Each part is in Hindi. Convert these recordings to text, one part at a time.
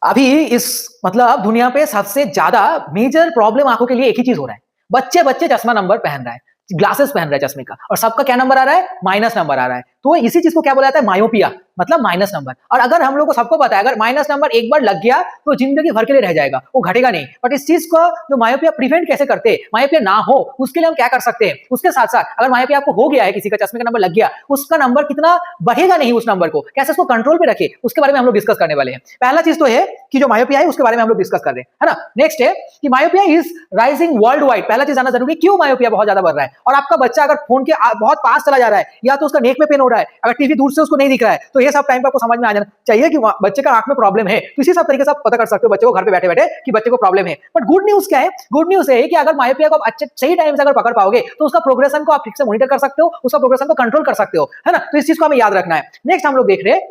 अभी इस मतलब दुनिया पे सबसे ज्यादा मेजर प्रॉब्लम आंखों के लिए एक ही चीज हो रहा है। बच्चे बच्चे चश्मा नंबर पहन रहा है, ग्लासेस पहन रहा है चश्मे का, और सबका क्या नंबर आ रहा है? माइनस नंबर आ रहा है। तो इसी चीज को क्या बोला जाता है? मायोपिया, मतलब माइनस नंबर। और अगर हम लोग को सबको पता है अगर माइनस नंबर एक बार लग गया तो जिंदगी भर के लिए रह जाएगा, वो घटेगा नहीं। बट इस चीज को जो मायोपिया प्रिवेंट कैसे करते हैं, मायोपिया ना हो उसके लिए हम क्या कर सकते हैं? उसके साथ साथ अगर मायोपिया आपको हो गया है, किसी का चश्मे का नंबर लग गया, उसका नंबर कितना बढ़ेगा नहीं, उस नंबर को कैसे उसको कंट्रोल पे रखे, उसके बारे में हम लोग डिस्कस करने वाले हैं। पहला चीज तो है कि जो मायोपिया है उसके बारे में हम लोग डिस्कस कर रहे हैं, है ना। नेक्स्ट है कि myopia is rising world wide. पहला चीज जानना जरूरी है, क्यों मायोपिया बहुत ज्यादा बढ़ रहा है। और आपका बच्चा अगर फोन के बहुत पास चला जा रहा है, या तो उसका नेक में पेन हो रहा है, अगर टीवी दूर से उसको नहीं दिख रहा है, तो ये सब टाइम पे आपको समझ में आ जाना चाहिए कि बच्चे का आंख में प्रॉब्लम है। तो इसी सब तरीके से आप पता कर सकते हो बच्चे को घर पे बैठे बैठे कि बच्चे को प्रॉब्लम है। बट गुड न्यूज क्या है? गुड न्यूज है कि अगर मायोपिया को आप अच्छे सही टाइम से अगर पकड़ पाओगे तो उसका प्रोग्रेशन को आप ठीक से मॉनिटर कर सकते हो, उसका प्रोग्रेशन को कंट्रोल कर सकते हो, है ना। तो इस चीज को हमें याद रखना है। नेक्स्ट हम लोग देख रहे हैं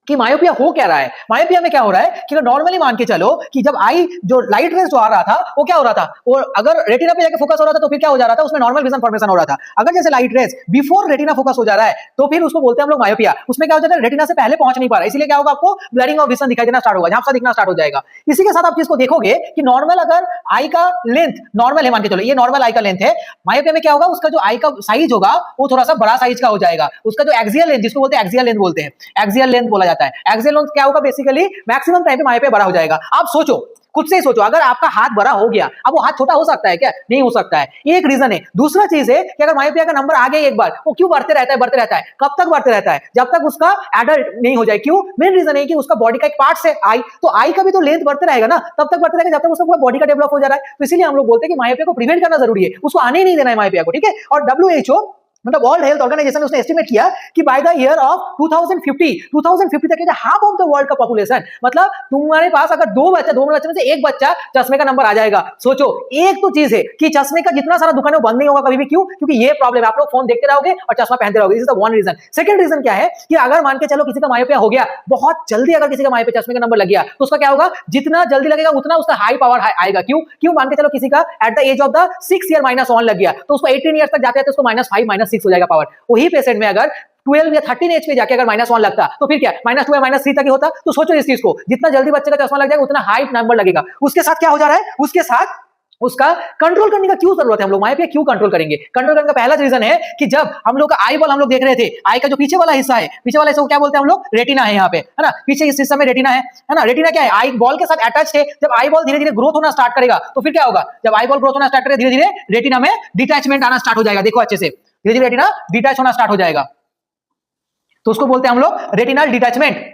कि मायोपिया हो क्या रहा है। मायोपिया में क्या हो रहा है कि नॉर्मली मान के चलो कि जब आई जो लाइट रेज जो आ रहा था वो क्या हो रहा था, वो अगर रेटिना पे जाके फोकस हो रहा था तो फिर क्या हो जा रहा था, उसमें नॉर्मल विजन फॉर्मेशन हो रहा था। अगर जैसे light rays before retina focus हो जा रहा है तो फिर उसको बोलते हैं हम लोग मायोपिया। उसमें क्या हो जाता है, रेटिना से पहले पहुंच नहीं पा रहा है, इसलिए क्या होगा, आपको ब्लरिंग ऑफ विजन दिखाई देना स्टार्ट होगा, झांपसा दिखना स्टार्ट हो जाएगा। इसी के साथ आप चीज को देखोगे कि नॉर्मल अगर आई का लेंथ नॉर्मल है, मान के चलो ये नॉर्मल आई का लेंथ है, मायोपिया में क्या होगा, उसका जो आई का साइज होगा वो थोड़ा सा बड़ा साइज का हो जाएगा। उसका जो एक्सियल लेंथ, जिसको बोलते हैं एक्सियल लेंथ बोलते हैं, एक्सियल लेंथ बोला जाता है। एक्सियल लेंथ क्या होगा, बेसिकली मैक्सिमम टाइम पे मायोपिया बड़ा हो जाएगा। आप सोचो, खुद से ही सोचो, अगर आपका हाथ बड़ा हो गया, अब वो हाथ छोटा हो सकता है क्या? नहीं हो सकता है। ये एक रीजन है। दूसरा चीज है कि अगर मायोपिया का नंबर आ गया एक बार, वो क्यों बढ़ते रहता है, बढ़ते रहता है। कब तक बढ़ते रहता है? जब तक उसका एडल्ट नहीं हो जाए। क्यों? मेन रीजन है कि उसका बॉडी का एक पार्ट है आई, तो आई का भी तो लेंथ बढ़ते रहेगा ना, तब तक बढ़ते रहेगा जब तक उसका पूरा बॉडी का डेवलप हो जा रहा है। तो इसीलिए हम लोग बोलते हैं कि मायोपिया को प्रिवेंट करना जरूरी है, उसको आने ही नहीं देना है मायोपिया को, ठीक है। और WHO मतलब वर्ल्ड हेल्थ ऑर्गेनाइजेशन ने उसने एस्टिमेट किया कि बाय द ईयर ऑफ 2050 तक हाफ ऑफ द वर्ल्ड का पॉपुलेशन, मतलब तुम्हारे पास अगर दो बच्चे में से एक बच्चा चश्मे का नंबर आ जाएगा। सोचो, एक तो चीज है कि चश्मे का जितना सारा दुकान है वो बंद नहीं होगा कभी भी। क्यों? क्योंकि ये प्रॉब्लम है, आप लोग फोन देखते रहोगे और चश्मा पहनते रहोगे। This is the one reason. Second reason क्या है कि अगर मान के चलो किसी का मायोपिया हो गया बहुत जल्दी, अगर किसी का मायोपिया चश्मे का नंबर लग गया तो उसका क्या होगा, जितना जल्दी लगेगा उतना उसका हाई पावर आएगा। क्यों? क्यों? मान के चलो किसी का at the age of the 6 year -1 लग गया तो उसको 18 ईयर तक जाते हैं तो उसको -5 -6 हो जाएगा पावर। वही पेशेंट में अगर 12 या 13 एज पे जाके अगर -1 लगता तो फिर क्या, -2 या -3 तक ही होता। तो सोचो इस चीज को, जितना जल्दी बच्चे का चश्मा लग जाएगा उतना हाई नंबर लगेगा। उसके साथ क्या हो जा रहा है, उसके साथ उसका कंट्रोल करने का क्यों जरूरत है, हम लोग मायोपिया क्यों कंट्रोल करेंगे? कंट्रोल करने का पहला रीजन है कि जब हम लोग का आई बॉल हम लोग देख रहे थे, आई का जो पीछे वाला हिस्सा है, पीछे वाला हिस्सा को क्या बोलते हैं हम लोग? रेटिना है यहाँ पे, है ना। पीछे इस हिस्सा में रेटिना है ना। रेटिना क्या है? आई बॉल के साथ अटैच है। जब आई बॉल धीरे धीरे ग्रोथ होना स्टार्ट करेगा तो फिर क्या होगा, जब आई बॉल ग्रोथ होना स्टार्ट करेगा धीरे धीरे रेटिना में डिटैचमेंट आना स्टार्ट हो जाएगा। देखो अच्छे से, धीरे धीरे रेटिना डिटैच होना स्टार्ट हो जाएगा, तो उसको बोलते हैं हम लोग रेटिनल डिटैचमेंट।